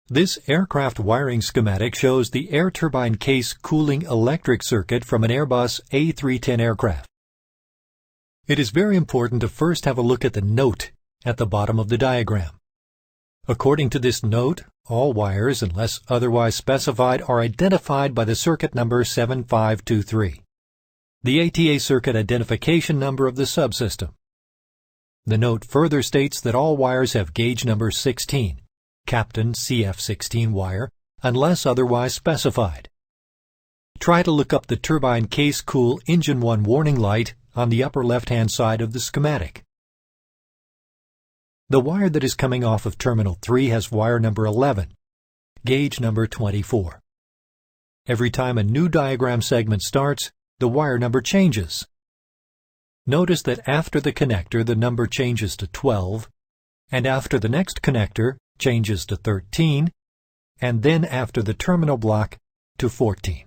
This aircraft wiring schematic shows the air turbine case cooling electric circuit from an Airbus A310 aircraft. It is very important to first have a look at the note at the bottom of the diagram. According to this note, all wires, unless otherwise specified, are identified by the circuit number 7523, the ATA circuit identification number of the subsystem. The note further states that all wires have gauge number 16, Captain CF16 wire, unless otherwise specified. Try to look up the turbine case cool engine 1 warning light on the upper left-hand side of the schematic. The wire that is coming off of terminal 3 has wire number 11, gauge number 24. Every time a new diagram segment starts, the wire number changes. Notice that after the connector the number changes to 12, and after the next connector changes to 13, and then after the terminal block to 14.